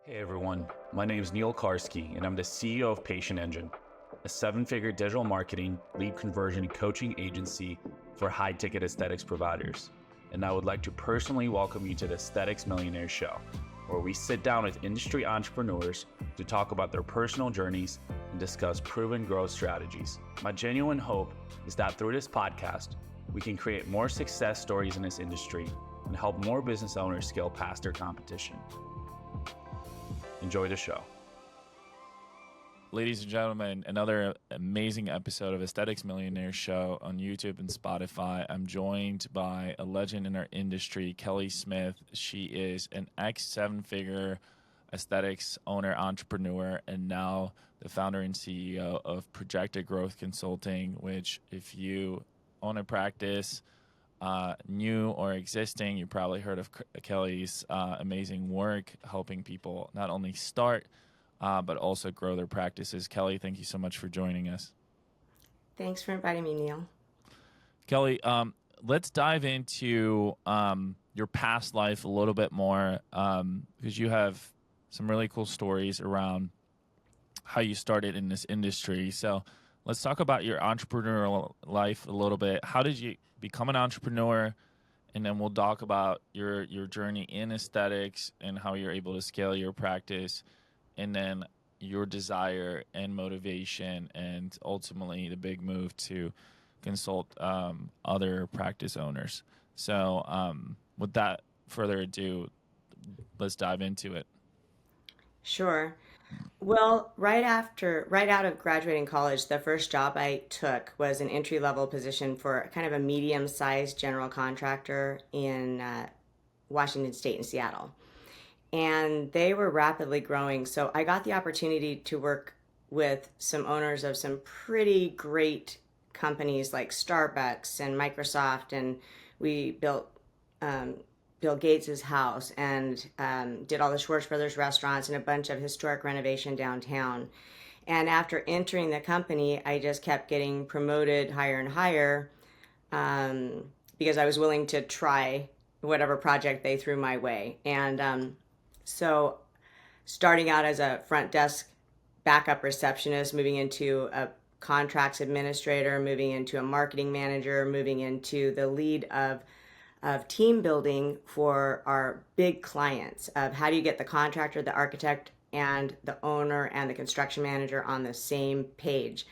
Hey everyone, my name is Neil Karski, and I'm the CEO of Patient Engine, a seven-figure digital marketing, lead conversion, and coaching agency for high-ticket aesthetics providers. And I would like to personally welcome you to the Aesthetics Millionaires show, where we sit down with industry entrepreneurs to talk about their personal journeys and discuss proven growth strategies. My genuine hope is that through this podcast, we can create more success stories in this industry and help more business owners scale past their competition. Enjoy the show. Ladies and gentlemen, another amazing episode of Aesthetics Millionaires show on YouTube and Spotify. I'm joined by a legend in our industry, Kelly Smith. She is an ex-seven-figure aesthetics owner, entrepreneur, and now the founder and CEO of Projected Growth Consulting, which if you own a practice, new or existing, you probably heard of Kelly's amazing work helping people not only start, but also grow their practices. Kelly, thank you so much for joining us. Thanks for inviting me, Neil. Kelly, let's dive into your past life a little bit more because you have some really cool stories around how you started in this industry. So let's talk about your entrepreneurial life a little bit. How did you become an entrepreneur? And then we'll talk about your journey in aesthetics and how you're able to scale your practice, and then your desire and motivation, and ultimately the big move to consult other practice owners. So without further ado, let's dive into it. Sure. Well, right out of graduating college, the first job I took was an entry-level position for kind of a medium-sized general contractor in Washington State in Seattle. And they were rapidly growing. So I got the opportunity to work with some owners of some pretty great companies like Starbucks and Microsoft, and we built um, Bill Gates's house and did all the Schwartz Brothers restaurants and a bunch of historic renovation downtown. And after entering the company, I just kept getting promoted higher and higher because I was willing to try whatever project they threw my way. And so starting out as a front desk backup receptionist, moving into a contracts administrator, moving into a marketing manager, moving into the lead of team building for our big clients, of how do you get the contractor, the architect, and the owner and the construction manager on the same page.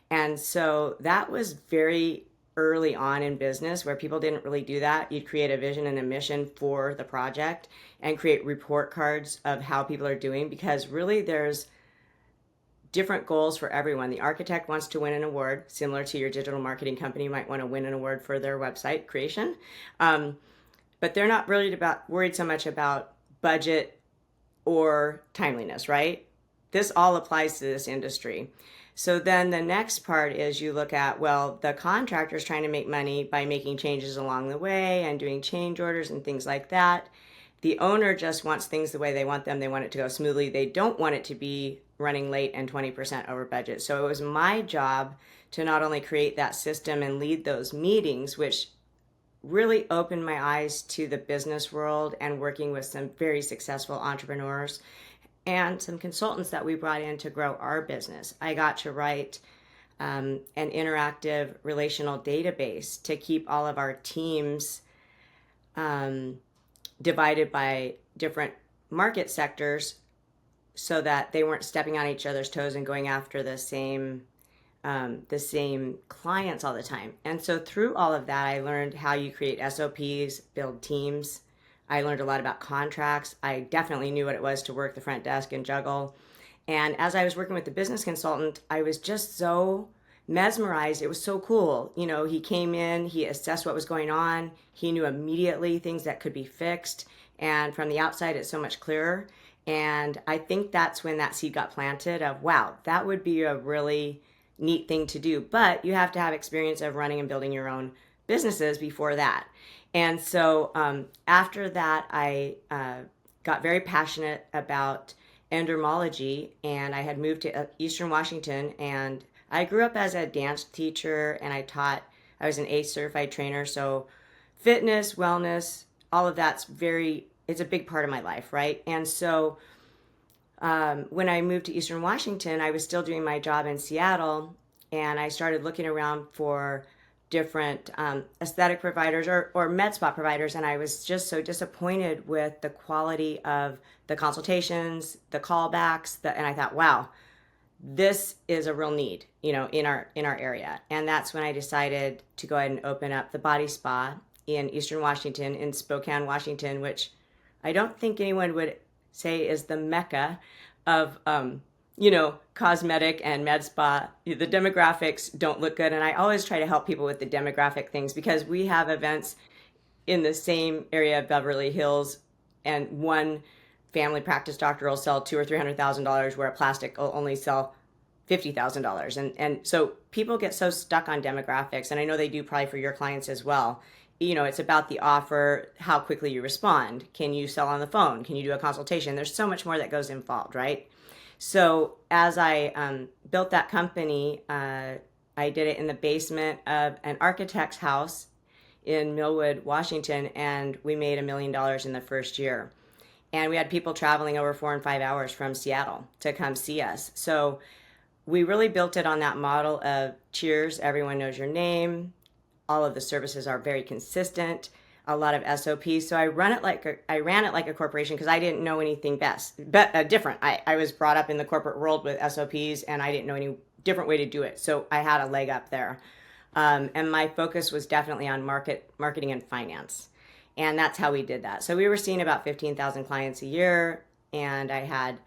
And so that was very early on in business where people didn't really do that. You'd create a vision and a mission for the project and create report cards of how people are doing, because really there's different goals for everyone. The architect wants to win an award, similar to your digital marketing company might want to win an award for their website creation. But they're not really worried so much about budget or timeliness, right? This all applies to this industry. So then the next part is you look at, well, the contractor's trying to make money by making changes along the way and doing change orders and things like that. The owner just wants things the way they want them. They want it to go smoothly. They don't want it to be running late and 20% over budget. So it was my job to not only create that system and lead those meetings, which really opened my eyes to the business world and working with some very successful entrepreneurs and some consultants that we brought in to grow our business. I got to write an interactive relational database to keep all of our teams divided by different market sectors so that they weren't stepping on each other's toes and going after the same clients all the time. And so through all of that, I learned how you create SOPs, build teams. I learned a lot about contracts. I definitely knew what it was to work the front desk and juggle. And as I was working with the business consultant, I was just so mesmerized. It was so cool. You know, he came in, he assessed what was going on. He knew immediately things that could be fixed. And from the outside, it's so much clearer. And I think that's when that seed got planted of, wow, that would be a really neat thing to do. But you have to have experience of running and building your own businesses before that. And so after that, I got very passionate about endermology, and I had moved to Eastern Washington, and I grew up as a dance teacher, and I was an ACE certified trainer. So fitness, wellness, all of it's a big part of my life, right? And so When I moved to Eastern Washington, I was still doing my job in Seattle, and I started looking around for different aesthetic providers or med spa providers, and I was just so disappointed with the quality of the consultations, the callbacks, and I thought, wow, this is a real need, in our area. And that's when I decided to go ahead and open up the body spa in Eastern Washington, in Spokane, Washington, which I don't think anyone would say is the mecca of cosmetic and med spa. The demographics don't look good, and I always try to help people with the demographic things because we have events in the same area of Beverly Hills, and one family practice doctor will sell $200,000 or $300,000, where a plastic will only sell $50,000. And so people get so stuck on demographics, and I know they do probably for your clients as well. It's about the offer, how quickly you respond. Can you sell on the phone? Can you do a consultation? There's so much more that goes involved, right? So as I built that company, I did it in the basement of an architect's house in Millwood, Washington, and we made $1 million in the first year. And we had people traveling over 4 and 5 hours from Seattle to come see us. So we really built it on that model of cheers, everyone knows your name. All of the services are very consistent, a lot of SOPs. So I ran it like a corporation because I didn't know anything different. I was brought up in the corporate world with SOPs, and I didn't know any different way to do it. So I had a leg up there. And my focus was definitely on marketing and finance. And that's how we did that. So we were seeing about 15,000 clients a year, and I had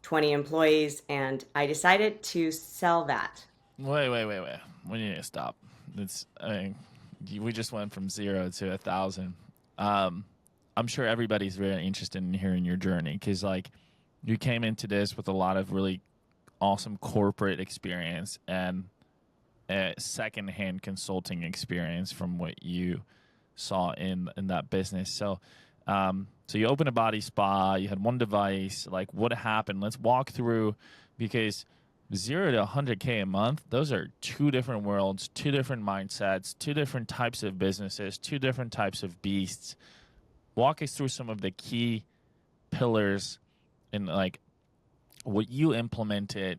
20 employees, and I decided to sell that. Wait. We need to stop. We just went from 0 to 1,000. I'm sure everybody's very interested in hearing your journey because, like, you came into this with a lot of really awesome corporate experience and a secondhand consulting experience from what you saw in that business. So you opened a body spa, you had one device, like what happened? Let's walk through, because 0 to 100K a month, those are two different worlds, two different mindsets, two different types of businesses, two different types of beasts. Walk us through some of the key pillars and like what you implemented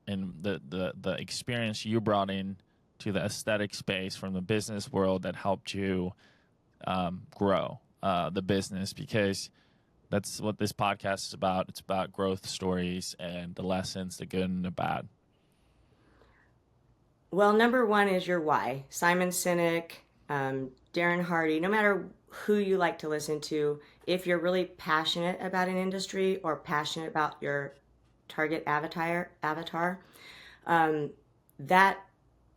and the experience you brought in to the aesthetic space from the business world that helped you grow the business, because that's what this podcast is about. It's about growth stories and the lessons, the good and the bad. Well, number one is your why. Simon Sinek, Darren Hardy, no matter who you like to listen to, if you're really passionate about an industry or passionate about your target avatar, that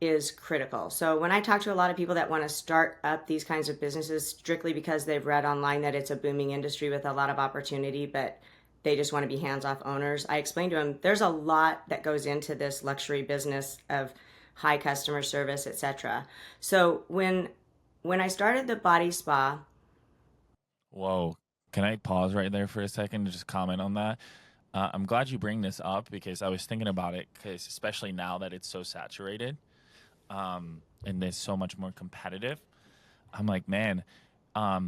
is critical. So when I talk to a lot of people that want to start up these kinds of businesses strictly because they've read online that it's a booming industry with a lot of opportunity, but they just want to be hands-off owners, I explain to them there's a lot that goes into this luxury business of high customer service, etc. So when I started the body spa. Whoa, can I pause right there for a second to just comment on that? I'm glad you bring this up because I was thinking about it, because especially now that it's so saturated, and it's so much more competitive, I'm like, man, I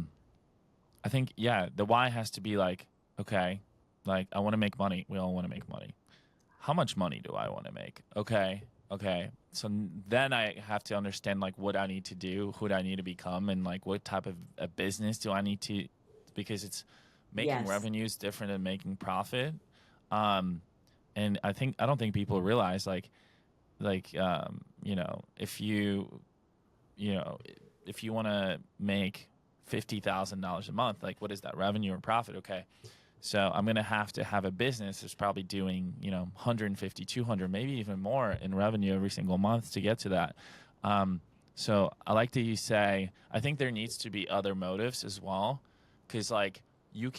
think, yeah, the why has to be like, okay, like I want to make money. We all want to make money. How much money do I want to make? Okay. So then I have to understand like what I need to do, who do I need to become, and like what type of a business do I need to, because it's making revenue is different than making profit. And I don't think people realize like if you want to make $50,000 a month, like what is that, revenue or profit? Okay, so I'm going to have a business that's probably doing 150, 200, maybe even more in revenue every single month to get to that. So I like that you say, I think there needs to be other motives as well, because like you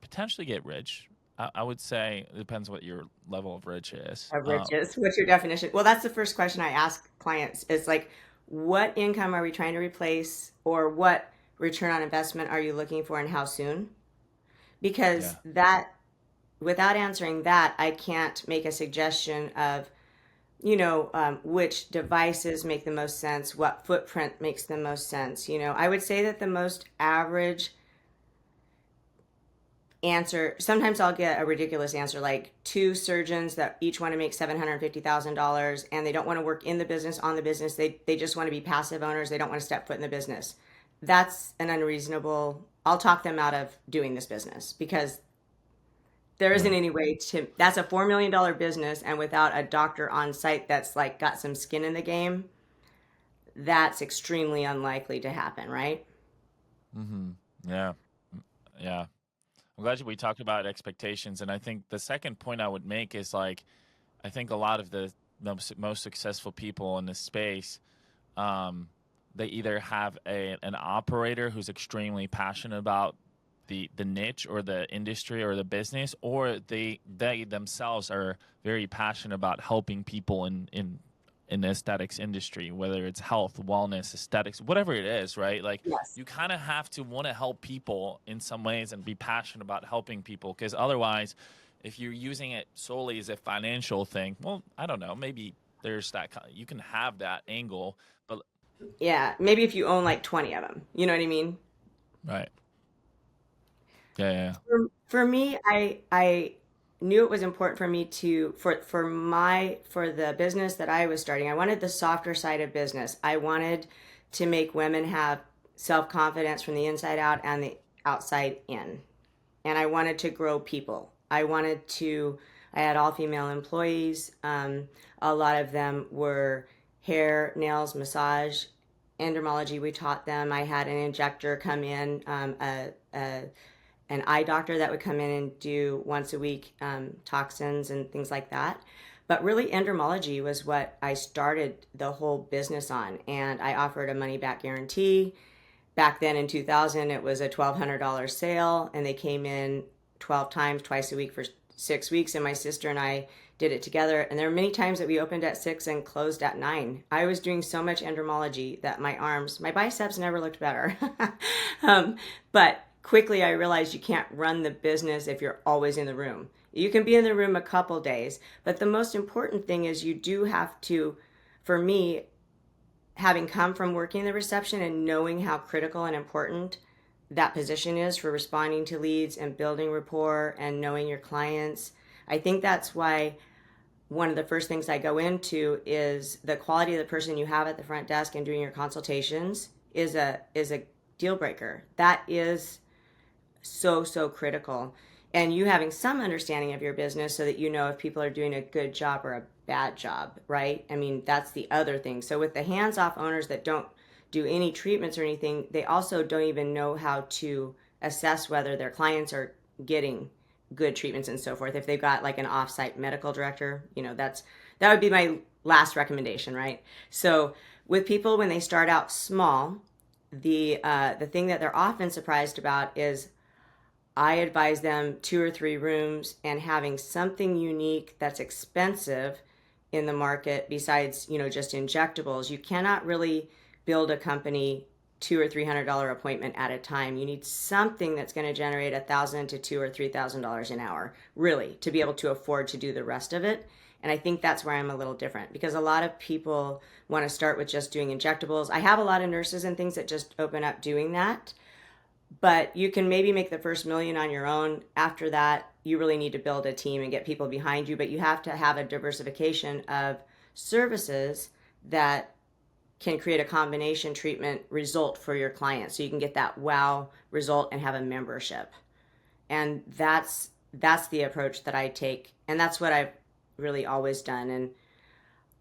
potentially get rich. I would say it depends what your level of rich is. Of riches. What's your definition? Well, that's the first question I ask clients. It's like, what income are we trying to replace, or what return on investment are you looking for, and how soon? Because that, without answering that, I can't make a suggestion of, which devices make the most sense, what footprint makes the most sense. I would say that the most average answer. Sometimes I'll get a ridiculous answer like two surgeons that each want to make $750,000 and they don't want to work in the business, on the business. They just want to be passive owners. They don't want to step foot in the business. That's an unreasonable. I'll talk them out of doing this business because there isn't Right. any way to. That's a $4 million business, and without a doctor on site that's like got some skin in the game, that's extremely unlikely to happen, right? Mm-hmm. Yeah. Yeah. I'm glad we talked about expectations. And I think the second point I would make is like, I think a lot of the most successful people in this space, um, they either have an operator who's extremely passionate about the niche or the industry or the business, or they themselves are very passionate about helping people in the aesthetics industry, whether it's health, wellness, aesthetics, whatever it is, right? Like Yes. you kind of have to want to help people in some ways and be passionate about helping people, because otherwise, if you're using it solely as a financial thing, well, I don't know, maybe there's that you can have that angle, but Yeah. Maybe if you own like 20 of them, you know what I mean? right, yeah, yeah, For me, I knew it was important for me to for the business that I was starting. I wanted the softer side of business. I wanted to make women have self-confidence from the inside out and the outside in. And I wanted to grow people. I had all female employees. A lot of them were hair, nails, massage, endermology. We taught them. I had an injector come in, an eye doctor that would come in and do once a week toxins and things like that. But really, endermology was what I started the whole business on. And I offered a money back guarantee. Back then in 2000, it was a $1,200 sale, and they came in 12 times, twice a week for 6 weeks. And my sister and I did it together. And there were many times that we opened at 6 and closed at 9. I was doing so much endermology that my biceps never looked better. But quickly I realized you can't run the business if you're always in the room. You can be in the room a couple days, but the most important thing is you do have to, for me, having come from working the reception and knowing how critical and important that position is for responding to leads and building rapport and knowing your clients. I think that's why one of the first things I go into is the quality of the person you have at the front desk and doing your consultations is a deal breaker. That is so critical. And you having some understanding of your business so that you know if people are doing a good job or a bad job, right? I mean, that's the other thing. So with the hands-off owners that don't do any treatments or anything, they also don't even know how to assess whether their clients are getting good treatments and so forth. If they've got like an off-site medical director, that would be my last recommendation, right? So with people when they start out small, the thing that they're often surprised about is I advise them 2 or 3 rooms and having something unique that's expensive in the market besides, just injectables. You cannot really build a company $200 or $300 appointment at a time. You need something that's going to generate $1,000 to $2,000 or $3,000 an hour, really, to be able to afford to do the rest of it. And I think that's where I'm a little different because a lot of people want to start with just doing injectables. I have a lot of nurses and things that just open up doing that, but you can maybe make the first million on your own. After that, you really need to build a team and get people behind you, but you have to have a diversification of services that can create a combination treatment result for your client so you can get that wow result and have a membership. And that's the approach that I take, and that's what I've really always done. And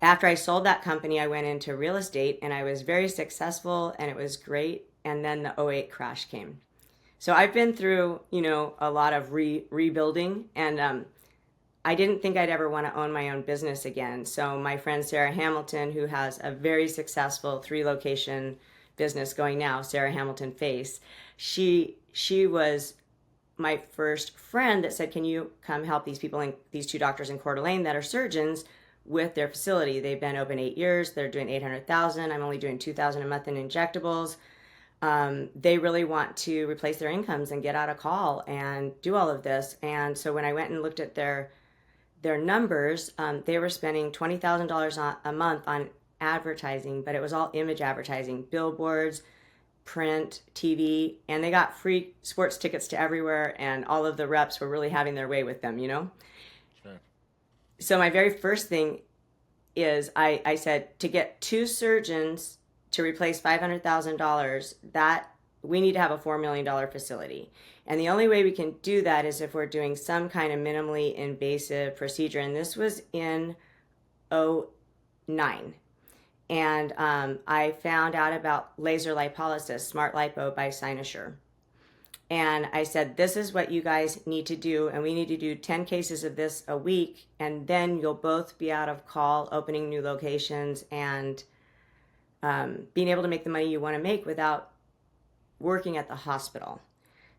after I sold that company, I went into real estate and I was very successful and it was great. And then the '08 crash came. So I've been through, a lot of rebuilding, and I didn't think I'd ever want to own my own business again. So my friend Sarah Hamilton, who has a very successful 3-location business going now, Sarah Hamilton Face, she was my first friend that said, "Can you come help these people and these 2 doctors in Coeur d'Alene that are surgeons with their facility? They've been open 8 years. They're doing 800,000. I'm only doing 2,000 a month in injectables. They really want to replace their incomes and get out of call and do all of this." And so when I went and looked at their numbers, they were spending $20,000 a month on advertising, but it was all image advertising, billboards, print, TV, and they got free sports tickets to everywhere, and all of the reps were really having their way with them, you know? Sure. So my very first thing is I said to get two surgeons to replace $500,000, that we need to have a $4 million facility. And the only way we can do that is if we're doing some kind of minimally invasive procedure. And this was in '09. And I found out about laser lipolysis, smart lipo by Cynosure. And I said, this is what you guys need to do. And we need to do 10 cases of this a week. And then you'll both be out of call, opening new locations, and being able to make the money you want to make without working at the hospital.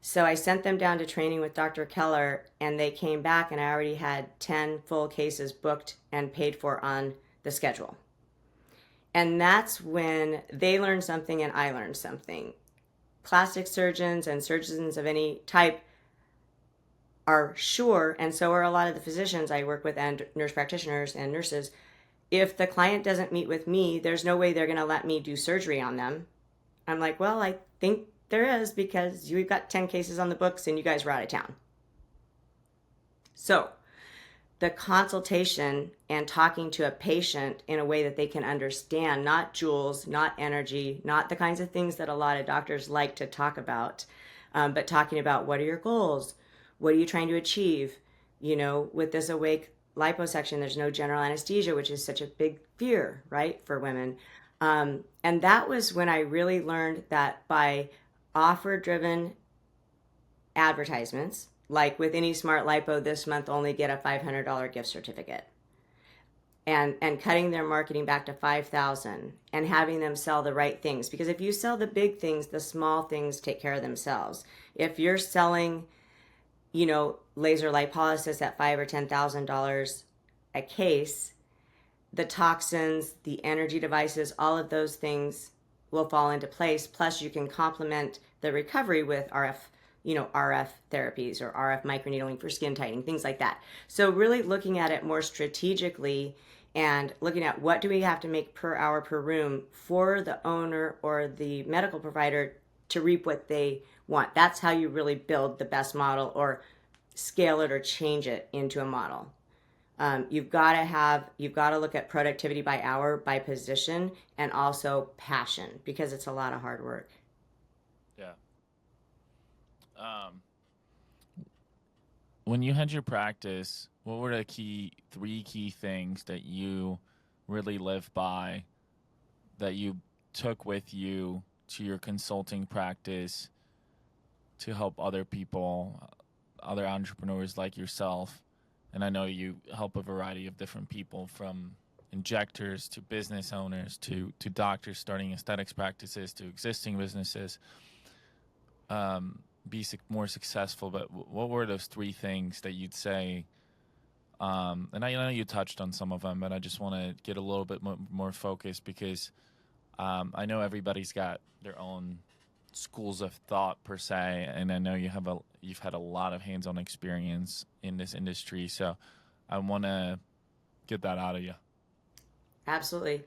So I sent them down to training with Dr. Keller, and they came back, and I already had 10 full cases booked and paid for on the schedule. And that's when they learned something and I learned something. Plastic surgeons and surgeons of any type are sure, and so are a lot of the physicians I work with and nurse practitioners and nurses. If the client doesn't meet with me, there's no way they're going to let me do surgery on them. I'm like, well, I think there is, because you've got 10 cases on the books and you guys were out of town. So the consultation and talking to a patient in a way that they can understand, not joules, not energy, not the kinds of things that a lot of doctors like to talk about, but talking about what are your goals? What are you trying to achieve? You know, with this awake liposuction, there's no general anesthesia, which is such a big fear, right, for women. And that was when I really learned that by offer-driven advertisements, like with any smart lipo this month, only get a $500 gift certificate, and cutting their marketing back to $5,000 and having them sell the right things. Because if you sell the big things, the small things take care of themselves. If you're selling, you know, laser lipolysis at $5,000 or $10,000 a case, the toxins, the energy devices, all of those things will fall into place. Plus, you can complement the recovery with RF therapies or RF microneedling for skin tightening, things like that. So really looking at it more strategically and looking at what do we have to make per hour per room for the owner or the medical provider to reap what they want. That's how you really build the best model or scale it or change it into a model. You've got to look at productivity by hour, by position, and also passion, because it's a lot of hard work. Yeah. When you had your practice, what were the three key things that you really live by, that you took with you to your consulting practice to help other people, other entrepreneurs like yourself? And I know you help a variety of different people, from injectors to business owners to doctors starting aesthetics practices to existing businesses. Be more successful. But what were those three things that you'd say? And I know you touched on some of them, but I just want to get a little bit more focused, because I know everybody's got their own schools of thought per se, and I know you've had a lot of hands-on experience in this industry, so I want to get that out of you. Absolutely.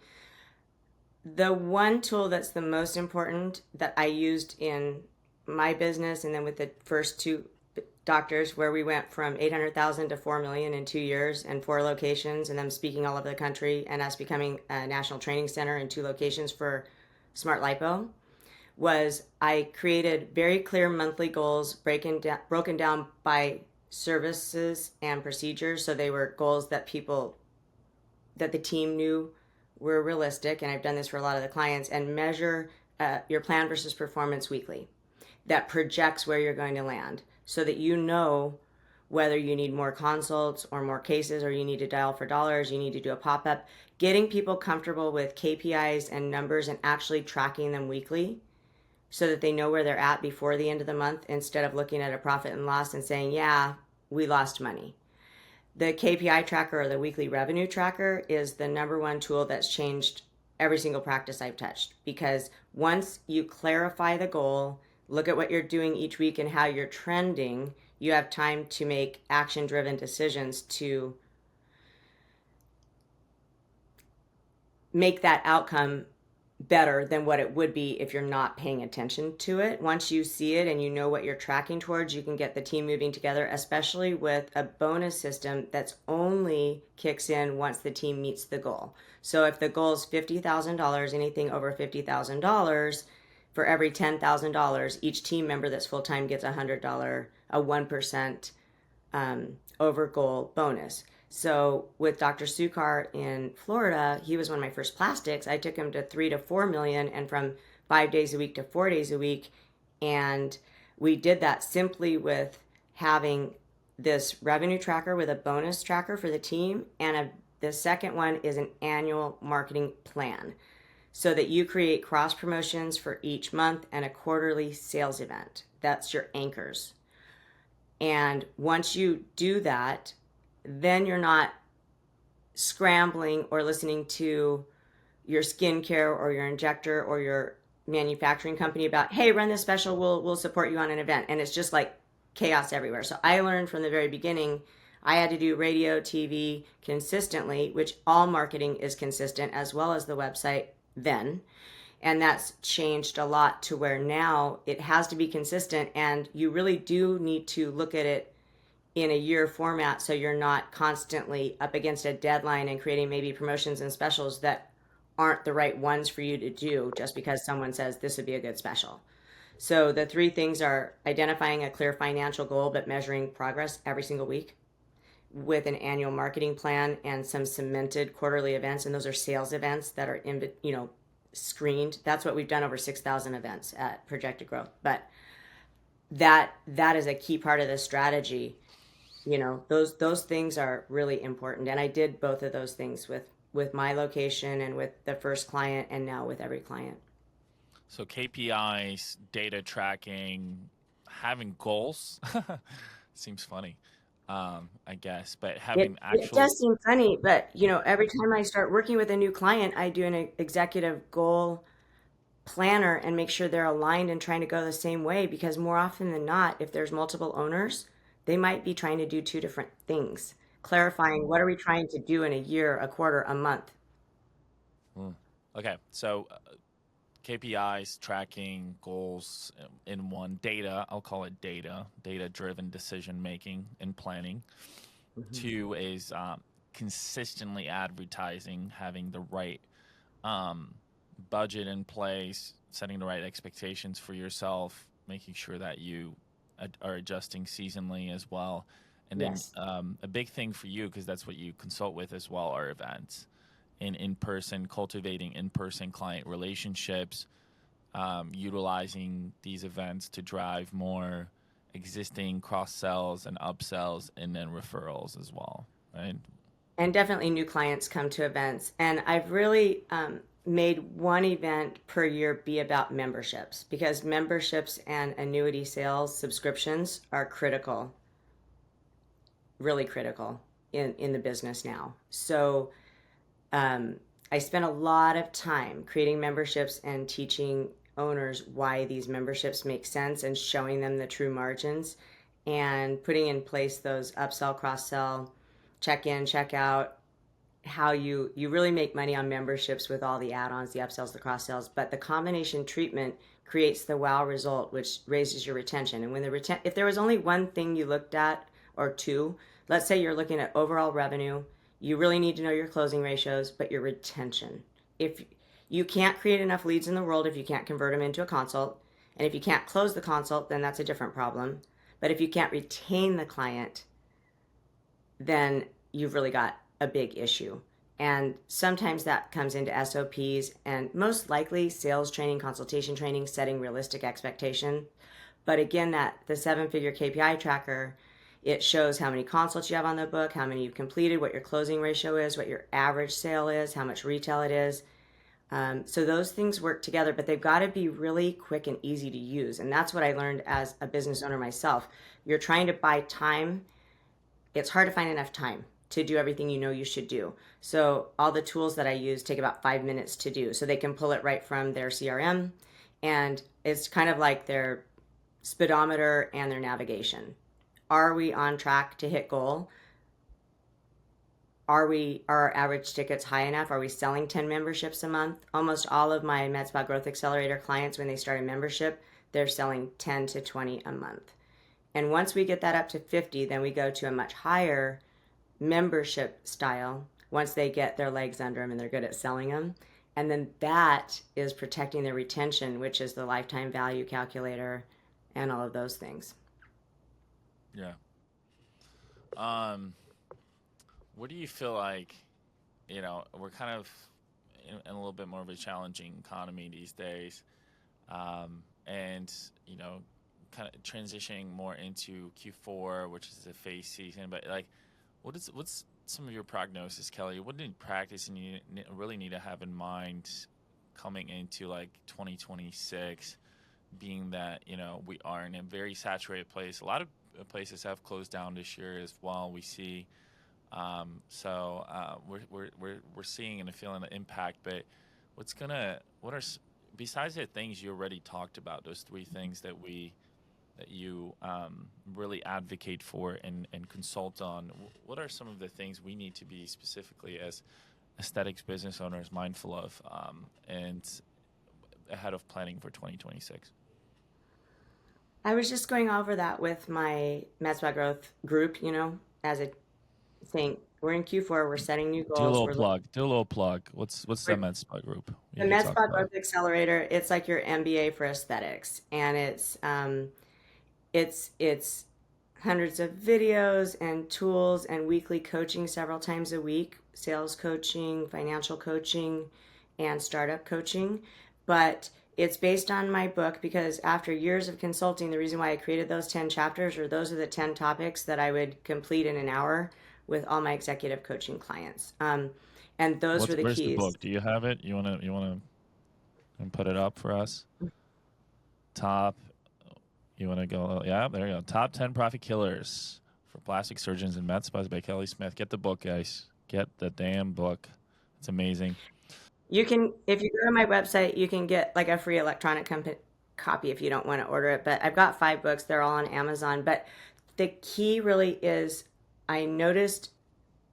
The one tool that's the most important that I used in my business, and then with the first two doctors, where we went from 800,000 to 4 million in 2 years and 4 locations, and them speaking all over the country, and us becoming a national training center in 2 locations for smart lipo, was I created very clear monthly goals broken down by services and procedures. So they were goals that the team knew were realistic, and I've done this for a lot of the clients, and measure your plan versus performance weekly. That projects where you're going to land, so that you know whether you need more consults or more cases, or you need to dial for dollars, you need to do a pop-up. Getting people comfortable with KPIs and numbers and actually tracking them weekly, so that they know where they're at before the end of the month, instead of looking at a profit and loss and saying, yeah, we lost money. The KPI tracker, or the weekly revenue tracker, is the number one tool that's changed every single practice I've touched. Because once you clarify the goal, look at what you're doing each week and how you're trending, you have time to make action-driven decisions to make that outcome better than what it would be if you're not paying attention to it. Once you see it and you know what you're tracking towards, you can get the team moving together, especially with a bonus system that's only kicks in once the team meets the goal. So if the goal is $50,000, anything over $50,000, for every $10,000, each team member that's full time gets $100, a 1% over goal bonus. So with Dr. Sukar in Florida, he was one of my first plastics. I took him to 3 to 4 million, and from 5 days a week to 4 days a week. And we did that simply with having this revenue tracker with a bonus tracker for the team. And the second one is an annual marketing plan so that you create cross promotions for each month and a quarterly sales event. That's your anchors. And once you do that, then you're not scrambling or listening to your skincare or your injector or your manufacturing company about, hey, run this special, we'll support you on an event. And it's just like chaos everywhere. So I learned from the very beginning, I had to do radio, TV consistently, which all marketing is consistent, as well as the website then. And that's changed a lot to where now it has to be consistent, and you really do need to look at it in a year format so you're not constantly up against a deadline and creating maybe promotions and specials that aren't the right ones for you to do just because someone says this would be a good special. So the three things are identifying a clear financial goal but measuring progress every single week with an annual marketing plan and some cemented quarterly events, and those are sales events that are screened. That's what we've done, over 6,000 events at Projected Growth. But that is a key part of the strategy. Those things are really important, and I did both of those things with my location and with the first client, and now with every client. So KPIs, data tracking, having goals seems funny, I guess, but having It does seem funny, but every time I start working with a new client, I do an executive goal planner and make sure they're aligned and trying to go the same way, because more often than not, if there's multiple owners, they might be trying to do two different things. Clarifying, what are we trying to do in a year, a quarter, a month? Okay, so KPIs, tracking, goals in one, data, I'll call it data-driven decision making and planning. Mm-hmm. Two is consistently advertising, having the right budget in place, setting the right expectations for yourself, making sure that you are adjusting seasonally as well. And then Yes. A big thing for you, because that's what you consult with as well, are events. In-person, cultivating in-person client relationships, utilizing these events to drive more existing cross-sells and upsells, and then referrals as well, right? And definitely new clients come to events. And I've really made one event per year be about memberships, because memberships and annuity sales, subscriptions, are critical, really critical in the business now. So I spent a lot of time creating memberships and teaching owners why these memberships make sense and showing them the true margins and putting in place those upsell, cross-sell, check in, check out, how you really make money on memberships with all the add-ons, the upsells, the cross-sells. But the combination treatment creates the wow result, which raises your retention. And when if there was only one thing you looked at, or two, let's say you're looking at overall revenue, you really need to know your closing ratios, but your retention. If you can't create enough leads in the world, if you can't convert them into a consult, and if you can't close the consult, then that's a different problem. But if you can't retain the client, then you've really got a big issue. And sometimes that comes into SOPs, and most likely sales training, consultation training, setting realistic expectation. But again, the 7-figure KPI tracker, it shows how many consults you have on the book, how many you've completed, what your closing ratio is, what your average sale is, how much retail it is. So those things work together, but they've got to be really quick and easy to use. And that's what I learned as a business owner myself. You're trying to buy time. It's hard to find enough time to do everything you should do. So all the tools that I use take about 5 minutes to do. So they can pull it right from their CRM. And it's kind of like their speedometer and their navigation. Are we on track to hit goal? are our average tickets high enough? Are we selling 10 memberships a month? Almost all of my MedSpa Growth Accelerator clients, when they start a membership, they're selling 10 to 20 a month. And once we get that up to 50, then we go to a much higher membership style once they get their legs under them and they're good at selling them. And then that is protecting their retention, which is the lifetime value calculator and all of those things. Yeah. What do you feel like, we're kind of in a little bit more of a challenging economy these days, and, kind of transitioning more into Q4, which is the phase season. But like, what's some of your prognosis, Kelly? What in practice and you really need to have in mind coming into like 2026, being that, we are in a very saturated place. A lot of places have closed down this year as well. We see, we're seeing and feeling the impact. But besides the things you already talked about, those three things that you really advocate for and consult on, what are some of the things we need to be specifically as aesthetics business owners mindful of, and ahead of planning for 2026? I was just going over that with my MedSpa Growth group, as a thing. We're in Q4, we're setting new Do a goals. little plug. Do a little plug. What's the MedSpa group? The You could Med talk Spa about. Growth Accelerator, it's like your MBA for aesthetics, and it's hundreds of videos and tools and weekly coaching several times a week, sales coaching, financial coaching, and startup coaching. But it's based on my book, because after years of consulting, the reason why I created those 10 chapters, or those are the 10 topics that I would complete in an hour with all my executive coaching clients. And those were the Where's the keys. book? Do you have it? You wanna put it up for us? Top. You wanna go? Yeah, there you go. Top 10 profit killers for plastic surgeons and med spas by Kelly Smith. Get the book, guys. Get the damn book. It's amazing. You can, if you go to my website, you can get like a free electronic copy if you don't want to order it. But I've got 5 books, they're all on Amazon. But the key really is, I noticed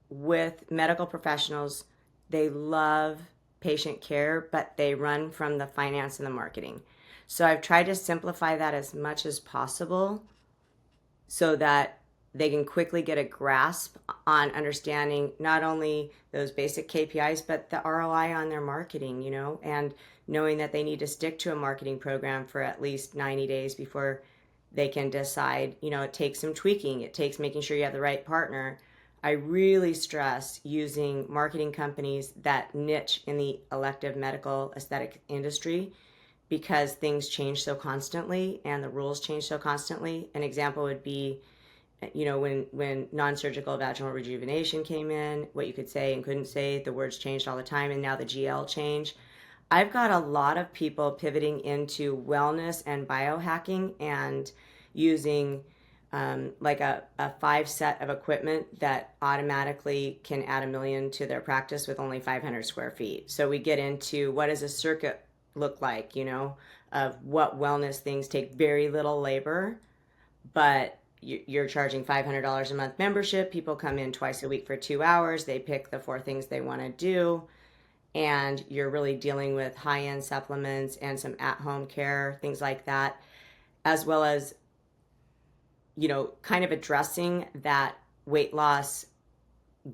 with medical professionals, they love patient care, but they run from the finance and the marketing. So I've tried to simplify that as much as possible so that they can quickly get a grasp on understanding not only those basic KPIs, but the ROI on their marketing, and knowing that they need to stick to a marketing program for at least 90 days before they can decide. It takes some tweaking, it takes making sure you have the right partner. I really stress using marketing companies that niche in the elective medical aesthetic industry, because things change so constantly and the rules change so constantly. An example would be, when non-surgical vaginal rejuvenation came in, what you could say and couldn't say, the words changed all the time, and now the GL change. I've got a lot of people pivoting into wellness and biohacking and using like a 5 set of equipment that automatically can add 1 million to their practice with only 500 square feet. So we get into, what does a circuit look like, of what wellness things take very little labor, but you're charging $500 a month membership. People come in twice a week for 2 hours. They pick the 4 things they want to do. And you're really dealing with high-end supplements and some at-home care, things like that, as well as, kind of addressing that weight loss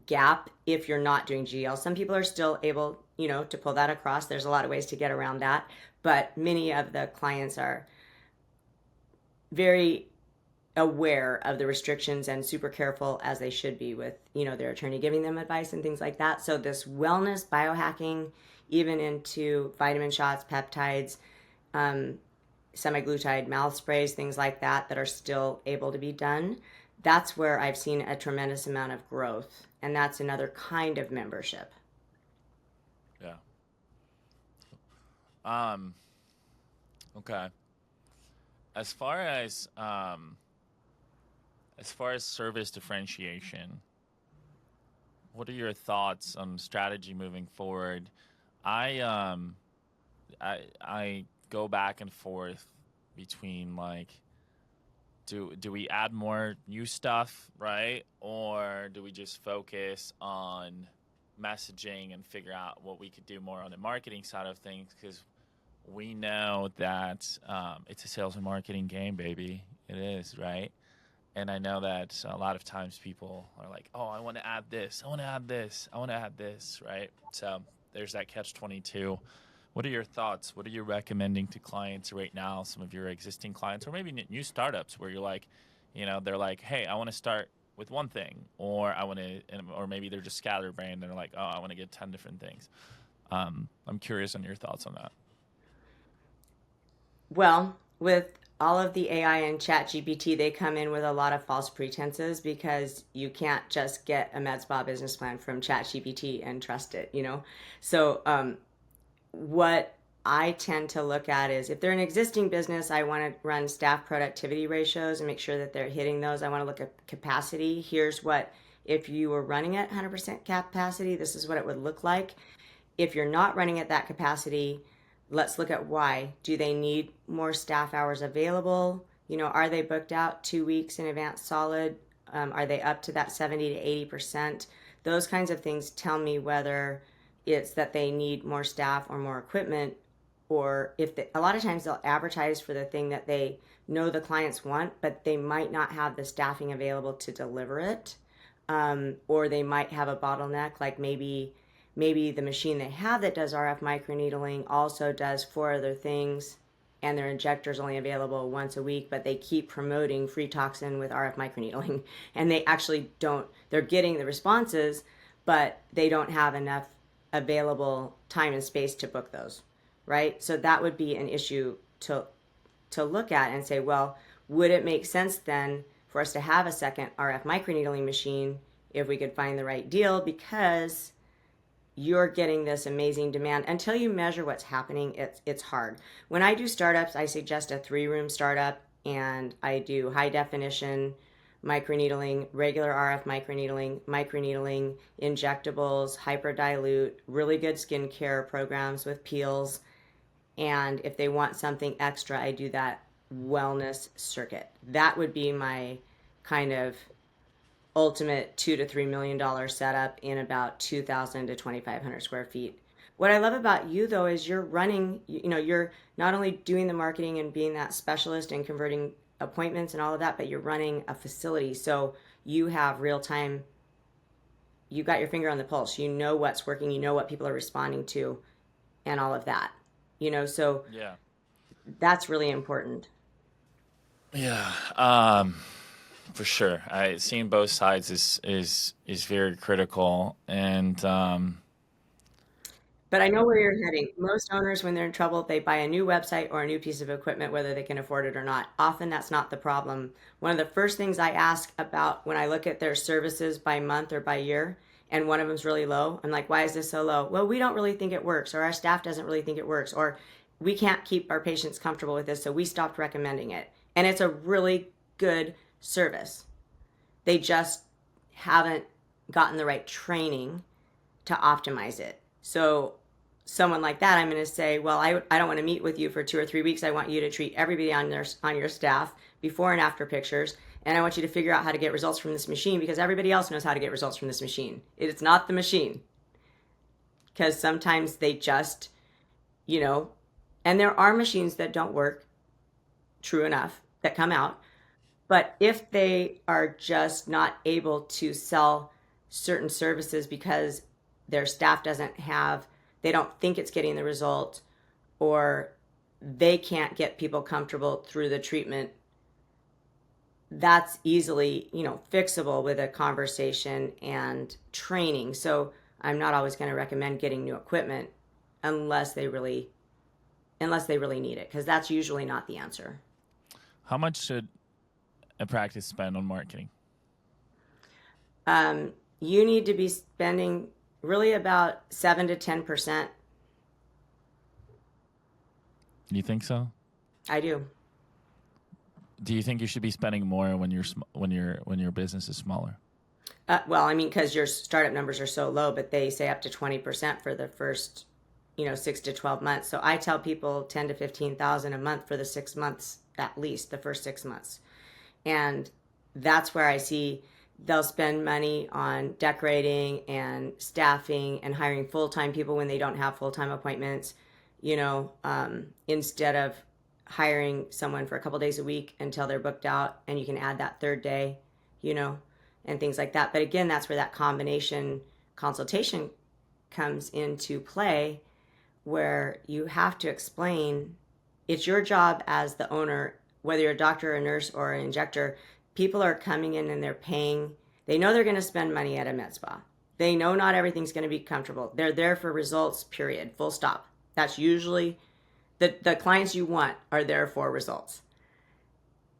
gap if you're not doing GL. Some people are still able, to pull that across. There's a lot of ways to get around that. But many of the clients are very aware of the restrictions and super careful, as they should be, with their attorney giving them advice and things like that. So this wellness biohacking, even into vitamin shots, peptides, semaglutide mouth sprays, things like that, that are still able to be done, that's where I've seen a tremendous amount of growth. And that's another kind of membership. Yeah. Okay. As far as service differentiation, what are your thoughts on strategy moving forward? I go back and forth between like do we add more new stuff, right? Or do we just focus on messaging and figure out what we could do more on the marketing side of things? Because we know that it's a sales and marketing game, baby. It is, right? And I know that a lot of times people are like, oh, I want to add this. I want to add this. I want to add this, right? So there's that catch-22. What are your thoughts? What are you recommending to clients right now, some of your existing clients, or maybe new startups where you're like, they're like, hey, I want to start with one thing, or I want to, or maybe they're just scatterbrained and they're like, oh, I want to get 10 different things. I'm curious on your thoughts on that. Well, with all of the AI and ChatGPT, they come in with a lot of false pretenses because you can't just get a med spa business plan from ChatGPT and trust it. So what I tend to look at is if they're an existing business, I want to run staff productivity ratios and make sure that they're hitting those. I want to look at capacity. Here's what, if you were running at 100% capacity, this is what it would look like. If you're not running at that capacity, let's look at why. Do they need more staff hours available? Are they booked out 2 weeks in advance solid? Are they up to that 70 to 80%? Those kinds of things tell me whether it's that they need more staff or more equipment, or if a lot of times they'll advertise for the thing that they know the clients want, but they might not have the staffing available to deliver it. Or they might have a bottleneck, like maybe the machine they have that does RF microneedling also does 4 other things, and their injector is only available once a week, but they keep promoting free toxin with RF microneedling, and they actually don't. They're getting the responses, but they don't have enough available time and space to book those, right? So that would be an issue to look at and say, well, would it make sense then for us to have a second RF microneedling machine if we could find the right deal? Because you're getting this amazing demand. Until you measure what's happening, it's hard. When I do startups, I suggest a 3-room startup, and I do high definition microneedling, regular RF microneedling, injectables, hyperdilute, really good skincare programs with peels. And if they want something extra, I do that wellness circuit. That would be my kind of ultimate $2 to $3 million setup in about 2,000 to 2,500 square feet. What I love about you though is you're running, you're not only doing the marketing and being that specialist and converting appointments and all of that, but you're running a facility. So you have real time, you got your finger on the pulse. You know what's working, you know what people are responding to, and all of that. So Yeah. that's really important. Yeah. For sure. Seeing both sides is very critical. And But I know where you're heading. Most owners, when they're in trouble, they buy a new website or a new piece of equipment, whether they can afford it or not. Often that's not the problem. One of the first things I ask about when I look at their services by month or by year, and one of them's really low, I'm like, why is this so low? Well, we don't really think it works, or our staff doesn't really think it works, or we can't keep our patients comfortable with this, so we stopped recommending it. And it's a really good service. They just haven't gotten the right training to optimize it. So someone like that, I'm going to say, well, I don't want to meet with you for 2 or 3 weeks. I want you to treat everybody on your staff, before and after pictures, and I want you to figure out how to get results from this machine, because everybody else knows how to get results from this machine. It's not the machine, because sometimes they just, and there are machines that don't work, true enough, that come out. But if they are just not able to sell certain services because their staff they don't think it's getting the result, or they can't get people comfortable through the treatment, that's easily, fixable with a conversation and training. So I'm not always going to recommend getting new equipment unless they really need it, because that's usually not the answer. how much should a practice spend on marketing? You need to be spending really about 7 to 10%. You think so? I do. Do you think you should be spending more when your business is smaller? Well, I mean, because your startup numbers are so low, but they say up to 20% for the first, 6 to 12 months. So I tell people 10 to 15,000 a month for the 6 months, at least the first 6 months. And that's where I see they'll spend money on decorating and staffing and hiring full-time people when they don't have full-time appointments, instead of hiring someone for a couple days a week until they're booked out and you can add that third day, you know, and things like that. But again, that's where that combination consultation comes into play, where you have to explain it's your job as the owner, whether you're a doctor, a nurse, or an injector. People are coming in and they're paying. They know they're going to spend money at a med spa. They know not everything's going to be comfortable. They're there for results, period, full stop. That's usually the clients you want are there for results.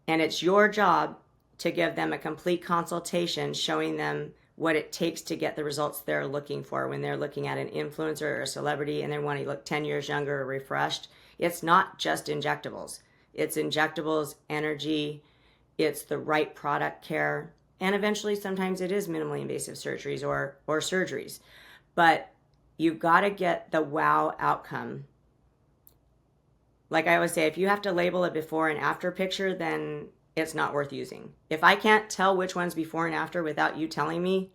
And it's your job to give them a complete consultation showing them what it takes to get the results they're looking for. When they're looking at an influencer or a celebrity and they want to look 10 years younger or refreshed, it's not just injectables. It's injectables, energy, it's the right product care, and eventually sometimes it is minimally invasive surgeries or surgeries. But you've got to get the wow outcome. Like I always say, if you have to label a before and after picture, then it's not worth using. If I can't tell which one's before and after without you telling me,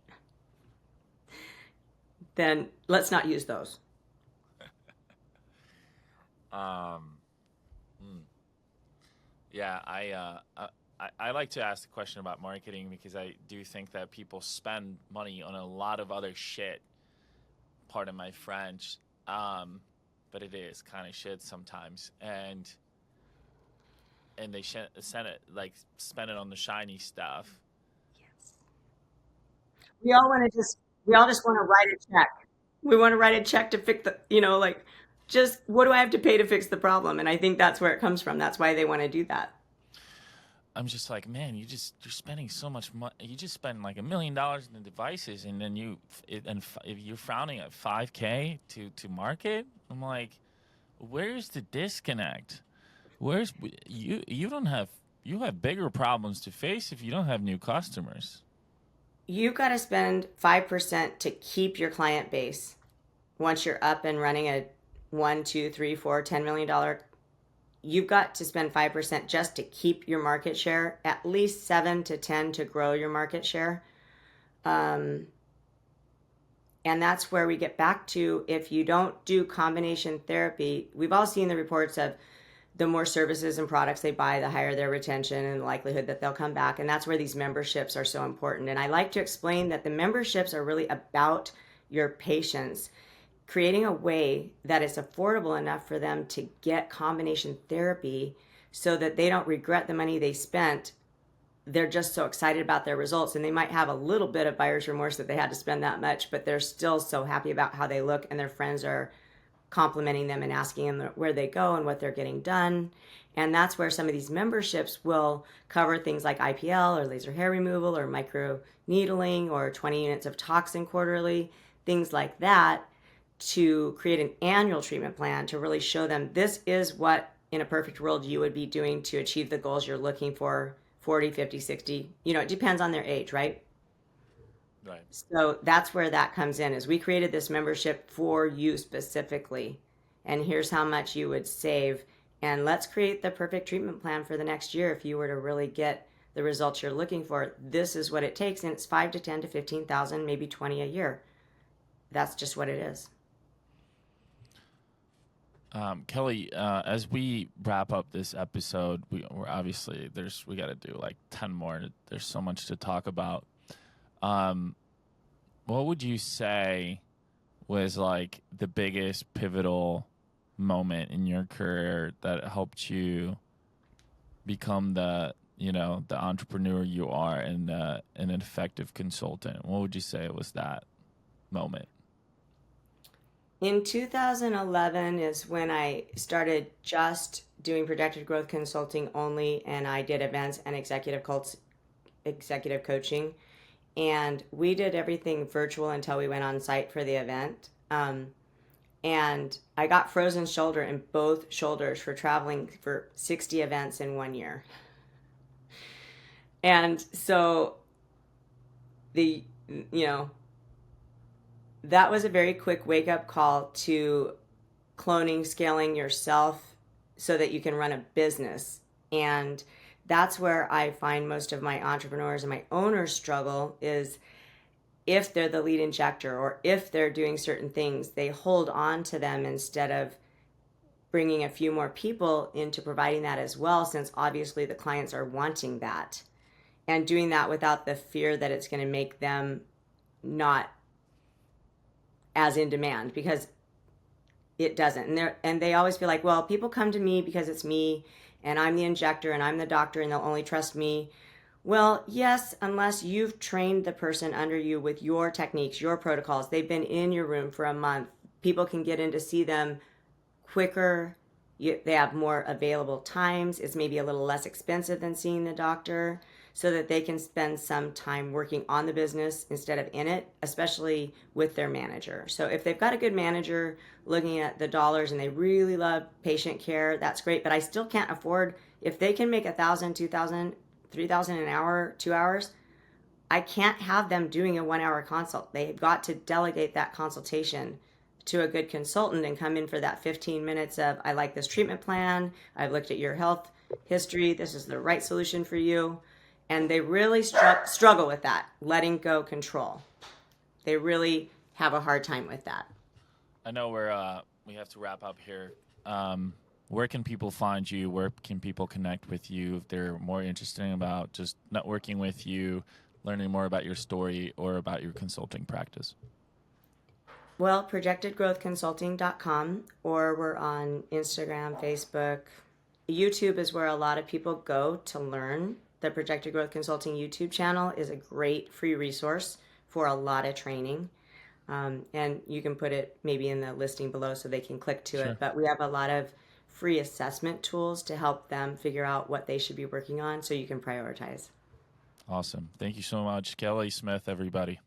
then let's not use those. Yeah, I like to ask the question about marketing because I do think that people spend money on a lot of other shit. Pardon my French, but it is kind of shit sometimes, and they spend it on the shiny stuff. Yes. We all just want to write a check. We want to write a check to fix just what do I have to pay to fix the problem? And I think that's where it comes from. That's why they want to do that. I'm just like, man, you're spending so much money. You just spend like $1 million in the devices, and then if you're frowning at $5K to market, I'm like, where's the disconnect? Where's you have bigger problems to face if you don't have new customers. You've got to spend 5% to keep your client base. Once you're up and running a $1, $2, $3, $4, $10 million, you've got to spend 5% just to keep your market share, at least 7 to 10 to grow your market share. And that's where we get back to, if you don't do combination therapy, we've all seen the reports of the more services and products they buy, the higher their retention and the likelihood that they'll come back. And that's where these memberships are so important. And I like to explain that the memberships are really about your patients, creating a way that it's affordable enough for them to get combination therapy so that they don't regret the money they spent. They're just so excited about their results, and they might have a little bit of buyer's remorse that they had to spend that much, but they're still so happy about how they look, and their friends are complimenting them and asking them where they go and what they're getting done. And that's where some of these memberships will cover things like IPL or laser hair removal or micro needling or 20 units of toxin quarterly, things like that, to create an annual treatment plan to really show them this is what in a perfect world you would be doing to achieve the goals you're looking for, 40, 50, 60. It depends on their age, right? Right. So that's where that comes in, is we created this membership for you specifically. And here's how much you would save. And let's create the perfect treatment plan for the next year. If you were to really get the results you're looking for, this is what it takes. And it's 5 to 10 to 15,000, maybe 20 a year. That's just what it is. Kelly, as we wrap up this episode, we're obviously we got to do like 10 more. There's so much to talk about. What would you say was like the biggest pivotal moment in your career that helped you become the entrepreneur you are and an effective consultant? What would you say was that moment? In 2011 is when I started just doing projected growth consulting only, and I did events and executive coaching. And we did everything virtual until we went on site for the event. And I got frozen shoulder in both shoulders for traveling for 60 events in 1 year. And so that was a very quick wake-up call to scaling yourself so that you can run a business. And that's where I find most of my entrepreneurs and my owners struggle is if they're the lead injector or if they're doing certain things, they hold on to them instead of bringing a few more people into providing that as well, since obviously the clients are wanting that, and doing that without the fear that it's going to make them not as in demand, because it doesn't. And they always feel like, well, people come to me because it's me and I'm the injector and I'm the doctor and they'll only trust me. Well, yes, unless you've trained the person under you with your techniques, your protocols, they've been in your room for a month. People can get in to see them quicker. They have more available times. It's maybe a little less expensive than seeing the doctor, so that they can spend some time working on the business instead of in it, especially with their manager. So if they've got a good manager looking at the dollars and they really love patient care, that's great. But I still can't afford, if they can make 1,000, 2,000, 3,000 an hour, 2 hours, I can't have them doing a 1 hour consult. They've got to delegate that consultation to a good consultant and come in for that 15 minutes of, I like this treatment plan, I've looked at your health history, this is the right solution for you. And they really struggle with that, letting go control. They really have a hard time with that. I know we have to wrap up here. Where can people find you? Where can people connect with you if they're more interested about just networking with you, learning more about your story or about your consulting practice? Well, projectedgrowthconsulting.com, or we're on Instagram, Facebook. YouTube is where a lot of people go to learn. The Projected Growth Consulting YouTube channel is a great free resource for a lot of training. And you can put it maybe in the listing below so they can click to it. But we have a lot of free assessment tools to help them figure out what they should be working on so you can prioritize. Awesome. Thank you so much, Kelly Smith, everybody.